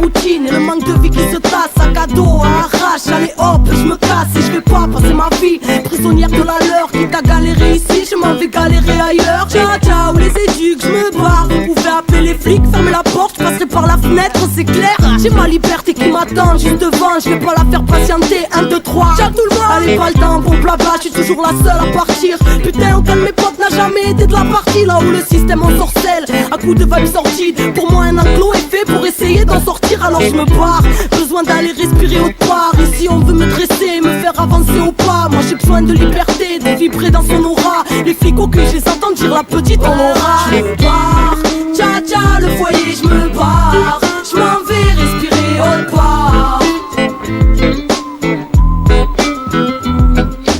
routine et le manque de vie qui se tasse. Sac à dos, à arrache, allez hop, je me casse. Et je vais pas passer ma vie prisonnière de la leur. Quitte à galérer ici, je m'en vais galérer ailleurs. Ciao ciao les éduques, je me barre. Vous pouvez appeler les flics, fermez la porte, je passerai par la fenêtre, c'est clair. J'ai ma liberté qui m'attend juste devant, je vais pas la faire patienter. 1, 2, 3, ciao tout le monde. Allez pas le temps pour blabla, je suis toujours la seule à partir. Putain aucun de mes potes n'a jamais été de la partie. Là où le système ensorcelle, à coups de vibes sordides. Pour moi un enclos est fait pour essayer d'en sortir, alors je me barre. Besoin d'aller respirer autre part. Ici on veut me dresser, me faire avancer au pas. Moi j'ai besoin de liberté, de vibrer dans son aura. Les flics au cul, je les entends dire la petite on aura. Je me barre, tcha tcha le foyer, je me barre. Je m'en vais respirer autre part.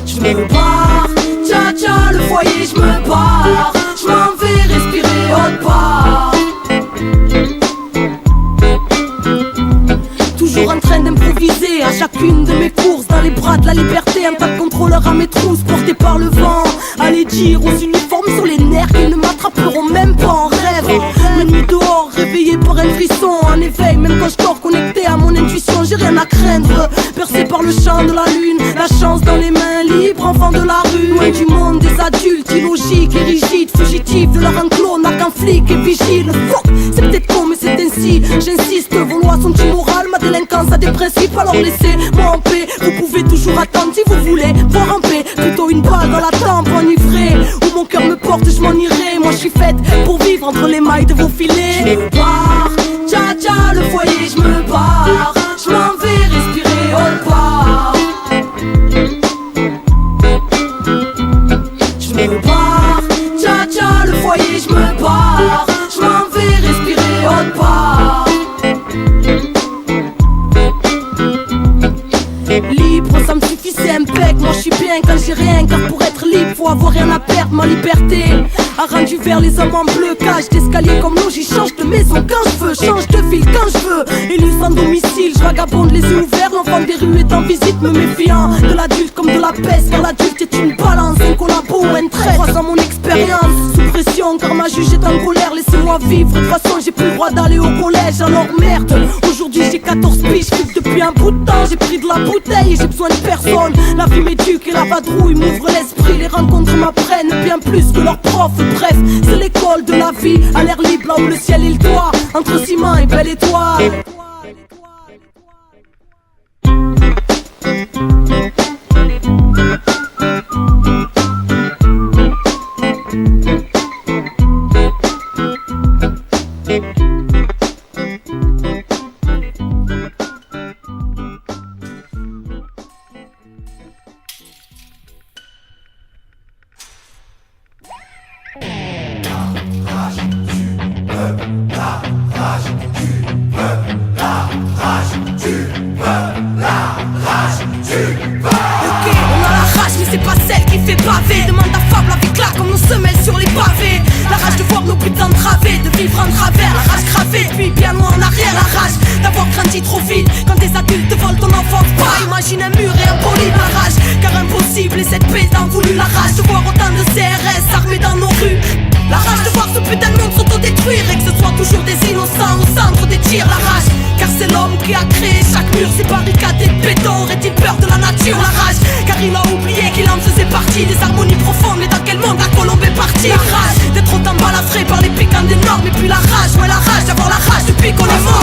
Je me barre, tcha tcha le foyer, je me barre. Je m'en vais respirer autre part. Toujours en train d'improviser à chacune de mes courses. Dans les bras de la liberté, un tas de contrôleurs à mes trousses portés par le vent. Allez dire aux uniformes sur les nerfs qu'ils ne m'attraperont même pas en rêve. La nuit dehors, réveillé par un frisson. En éveil, même quand je dors connecté à mon intuition, j'ai rien à craindre. Percé par le champ de la lune, la chance dans les mains, libre enfant de la rue. Loin du monde des adultes, illogiques et rigides, fugitifs de leur enclos, n'a qu'un flic et vigile. Fuck, c'est peut-être con mais c'est ainsi, j'insiste, vos lois sont immorales, ma délinquance a des principes, alors laissez-moi en paix. Vous pouvez toujours attendre si vous voulez voir en paix, plutôt une balle dans la tempe enivrée. Où mon cœur me porte, je m'en irai. Moi je suis faite pour vivre entre les mailles de vos filets. Je me barre, tcha tcha le foyer, je me barre. Je m'en vais respirer autre part. Je me barre, tcha tcha le foyer, je me barre. Je m'en vais respirer autre part. Libre, ça me suffit, c'est impec. Moi je suis bien quand j'ai rien, car pour être libre faut avoir rien à perdre. Ma liberté a rendu vers les hommes en bleu. Cage d'escalier comme l'eau, j'y change de maison quand je veux, change de ville quand je veux. Élu sans domicile, je vagabonde les yeux ouverts. L'enfant des rues est en visite, me méfiant de l'adulte comme de la peste. Car l'adulte est une balance, un collabo ou un trait. 3 ans mon expérience, sous pression car ma juge est en colère. Laissez-moi vivre, de toute façon j'ai plus le droit d'aller au collège. Alors merde, aujourd'hui j'ai 14 piges, je depuis un bout de temps. J'ai pris de la bouteille et j'ai besoin de personne. La vie m'éduque et la vadrouille m'ouvre l'esprit. Les rencontres m'apprennent bien plus que leurs profs. Bref, c'est l'école de la vie, à l'air libre là où le ciel est le toit. Entre ciment et belle étoile. Trop vite quand des adultes volent ton enfance. Pas imagine un mur et un poli de la rage. Car impossible et cette paix t'en voulu la rage de voir autant de CRS armés dans nos rues. La rage de voir ce putain de monde s'autodétruire et que ce soit toujours des innocents au centre des tirs. La rage car c'est l'homme qui a créé chaque mur, ces barricades et béton. Aurait-il peur de la nature? La rage car il a oublié qu'il en faisait partie des harmonies profondes. Mais dans quel monde la colombe est partie? La rage d'être autant balafré par les piquants des normes. Et puis la rage, ouais la rage d'avoir la rage depuis qu'on est mort.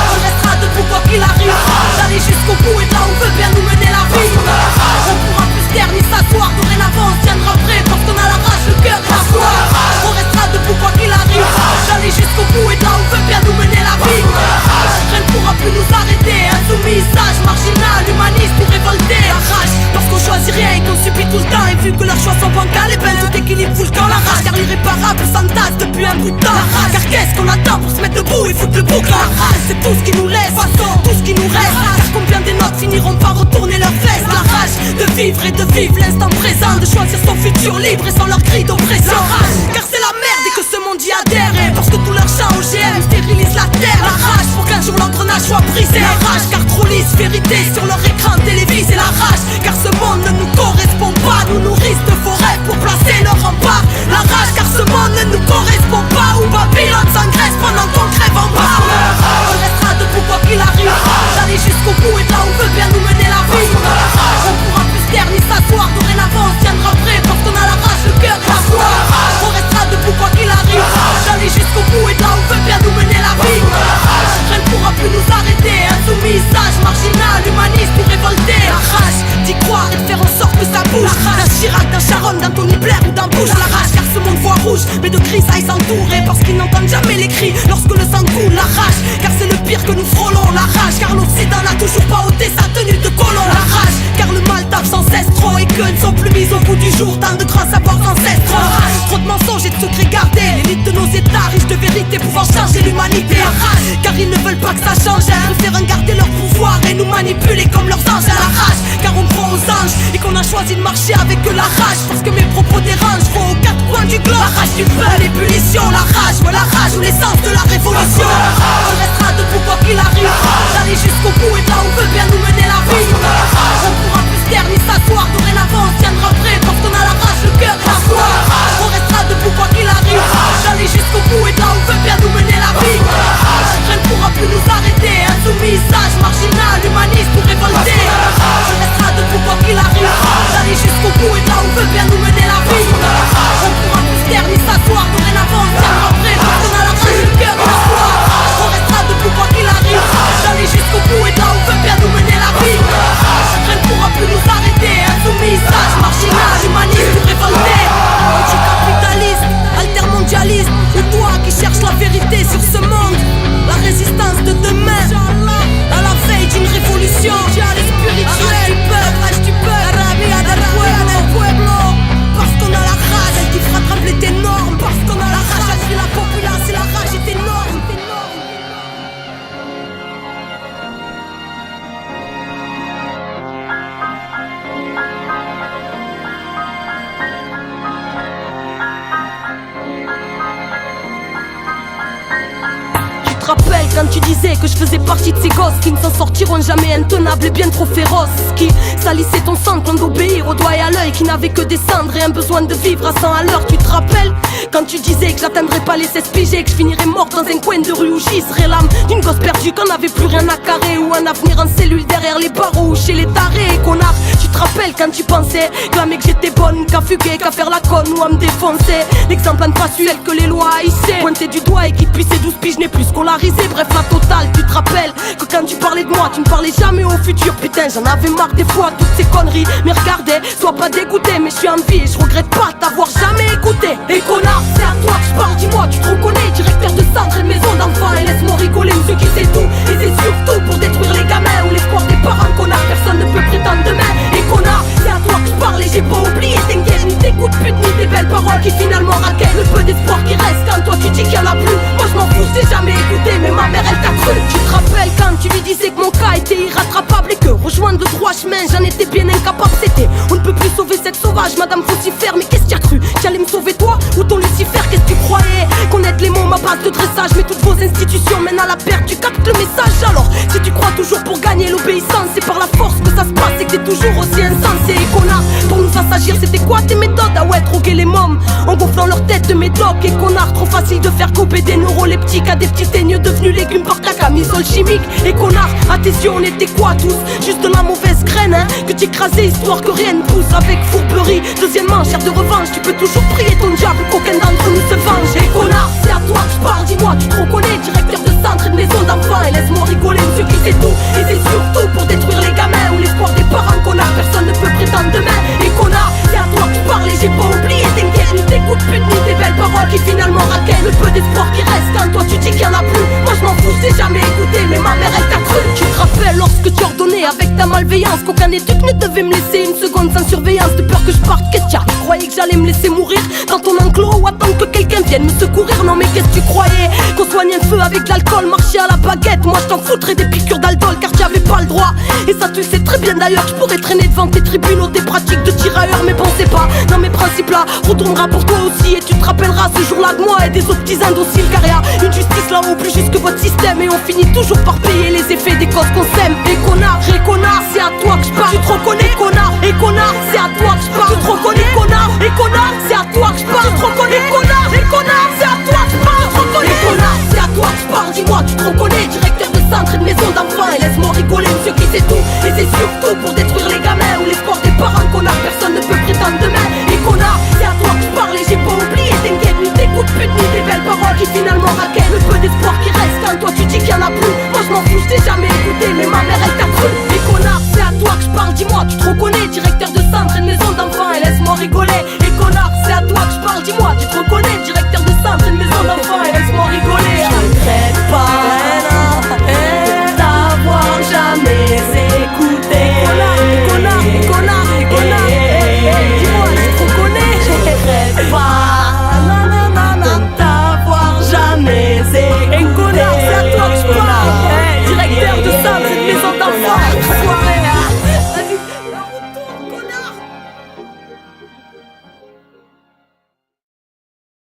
On restera debout quoi qu'il arrive, d'aller jusqu'au bout et de là où veut bien nous mener la vie. On pourra plus se taire ni s'asseoir, dorénavant on tiendra prêt parce qu'on a la rage, le cœur et la foi. On restera debout quoi qu'il arrive, d'aller jusqu'au bout et de là où veut bien nous mener la vie. Rien ne pourra plus nous arrêter, insoumis, sage, marginal, humaniste ou révolté. La rage parce qu'on choisit rien et qu'on subit tout le temps. Et vu que leurs choix sont bancals, et ben tout équilibre fout le camp. La rage car l'irréparable s'entasse depuis un bout de temps. La rage car qu'est-ce qu'on attend pour se mettre debout et foutre le bouc? La rage c'est tout ce qui nous laisse, tout ce qui nous reste. Car combien des notes finiront par retourner leurs vestes? La rage de vivre et de vivre l'instant présent, de choisir son futur libre et sans leur cri d'oppression. La rage car c'est la merde et que ce monde y adhère. Et parce que tout leur chant OGM stérilise la terre. La rage pour qu'un jour l'engrenage soit brisé. La rage car trop lisse vérité sur leur écran télévisé. La rage car ce monde ne nous correspond pas, nous nourrissent de faux rêves pour placer leur rempart. La rage car ce monde ne nous correspond pas, où Babylone s'engraisse pendant qu'on crève en bas. On restera debout quoi qu'il mais de cris ça ils s'entourer parce qu'ils n'entendent jamais les cris lorsque le sang coule, la rage. Car c'est le pire que nous frôlons, la rage. Car l'Occident n'a toujours pas ôté sa tenue de colon, la rage. Car le mal tape sans cesse trop et que ne sont plus mis au bout du jour tant de grands savoirs ancestraux. Trop de mensonges et de secrets gardés, l'élite de nos états riches de vérité pouvant changer l'humanité, la rage. Car ils ne veulent pas que ça change, préfèrent garder leur pouvoir et nous manipuler comme leurs anges, la rage. Car on croit aux anges et qu'on a choisi de marcher avec eux, la rage. Parce que mes propos dérangent, faut aux quatre coins du globe. La rage du peuple, l'ébullition, la rage, ouais, la rage ou l'essence de la révolution. On restera debout quoi qu'il arrive, d'aller jusqu'au bout et de là où veut bien nous mener la vie. On pourra plus se taire ni s'asseoir, dorénavant on tiendra prêt parce qu'on a la rage, le cœur et la foi. On restera debout quoi qu'il arrive, d'aller jusqu'au bout et de là où veut bien nous mener la vie. Rien ne pourra plus nous arrêter, insoumis, sage, marginal, humaniste ou révolté. On restera debout quoi qu'il arrive, d'aller jusqu'au bout et de là où veut bien nous mener la vie. On pourra plus se taire ni s'asseoir, dorénavant on tiendra prêt parce qu'on a la rage, le cœur et la foi. On restera debout quoi qu'il arrive, d'aller jusqu'au bout et de là où veut bien nous mener la vie. Rien ne pourra plus nous arrêter, insoumis, sage, marginal, humaniste ou révolté. Anticapitaliste, altermondialiste, ou toi qui cherches la vérité sur ce monde. La résistance de demain, à la veille d'une révolution. Rage du peuple, Arabia del pueblo. Parce qu'on a la rage qui fera trembler tes normes. Parce qu'on a la rage, c'est la populace et la rage est énorme. Je te rappelle quand tu disais que je faisais partie de ces gosses qui ne s'en sortiront jamais, intenables et bien trop féroces, qui salissaient ton sang quand d'obéir au doigt et à l'œil, qui n'avaient que des cendres et un besoin de vivre à 100 à l'heure. Tu te rappelles quand tu disais que j'atteindrais pas les 16 piges, que je finirais morte dans un coin de rue où j'y serais l'âme d'une gosse perdue, qu'on n'avait plus rien à carrer, ou un avenir en cellule derrière les barreaux ou chez les tarés, connard. Tu te rappelles quand tu pensais clamer que j'étais bonne, qu'à fuguer, qu'à faire la conne ou à me défoncer. L'exemple à ne pas suivre que les lois haïssaient, pointer du doigt et qui depuis ses 12 piges n'est plus scolarisé. Bref la totale, tu te rappelles que quand tu parlais de moi, tu ne parlais jamais au futur. Putain j'en avais marre des fois, toutes ces conneries. Mais regardez, sois pas dégoûté, mais je suis en vie et je regrette pas t'avoir jamais écouté. Et connard, c'est à toi que je parle, dis-moi, tu te reconnais, directeur de centre et de maison d'enfants. Et laisse-moi rigoler, ou ceux qui sait tout. Et c'est surtout pour détruire les gamins ou l'espoir des parents, connard, personne ne peut prétendre demain. Et connard, c'est à toi que je parle et j'ai pas oublié tes guerres, ni tes coups de pute, ni tes belles paroles qui finalement raquettent le peu d'espoir qui reste quand toi tu dis qu'il y en a plus. Moi je m'en fous, je t'ai jamais écouté, mais ma mère elle t'a cru. Tu te rappelles quand tu lui disais que mon cas était irrattrapable et que rejoindre le droit chemin j'en étais bien incapable. C'était on ne peut plus sauver cette sauvage madame Faucifère. Mais qu'est-ce que tu as cru? Tu allais me sauver toi ou ton Lucifer? Qu'est-ce que tu croyais? Connaître les mots, ma base de dressage, mais toutes vos institutions mènent à la perte. Tu captes le message alors? Si tu crois toujours pour gagner l'obéissance, c'est par la force que ça se passe et que t'es toujours aussi insensé. Et connard, pour nous assagir c'était quoi tes méthodes? Ah ouais, droguer les mômes en gonflant leur tête de médoc. Et connard, trop facile de faire couper des neuroleptiques à des petits teigneux devenus légumes par ta camisole chimique. Et connard, à tes yeux on était quoi tous? Juste de la mauvaise graine hein, que t'écrasais histoire que rien ne pousse avec fourberie. Deuxièmement, chair de revanche, tu peux toujours prier ton diable qu'aucun d'entre nous se venge. Et connard, c'est à toi que je parle, dis-moi, tu te reconnais, directeur de centre et de maison d'enfants. Et laisse-moi rigoler, monsieur qui sait tout. Et c'est surtout pour détruire les gamins ou l'espoir des parents, connard, personne ne peut prétendre demain. Et connard, c'est à toi que je parle et j'ai pas oublié tes guerres, ni tes coups de pute, ni tes belles paroles qui finalement raquettent le peu d'espoir qui reste quand toi tu dis qu'il y en a plus. Moi je m'en fous, je t'ai jamais écouté, mais ma mère elle t'a cru. Tu te rappelles lorsque tu ordonnais avec ta malveillance qu'aucun éduc ne devait me laisser une seconde sans surveillance, de peur que je parte. Qu'est-ce qu'il y a? Tu croyais que j'allais me laisser mourir dans ton enclos ou attendre que quelqu'un vienne me secourir? Non mais qu'est-ce que tu croyais? Qu'on soigne un feu avec l'alcool, marcher à la baguette? Moi je t'en foutrais des piqûres d'aldol car tu avais pas le droit. Et ça tu le sais très bien d'ailleurs, je pourrais traîner devant tes tribunaux, tes pratiques de tirailleurs. Mais bon c'est pas dans mes principes là, retournera pour toi aussi. Et tu te rappelleras ce jour-là de moi et des autres petits indociles. Car y'a une justice là-haut plus juste que votre système. Et on finit toujours par payer les effets des causes qu'on sème. Et connard, c'est à toi que je parle. Tu te reconnais connard? Et connard, c'est à toi que je parle. Tu te reconnais connard? Et connard, c'est à toi que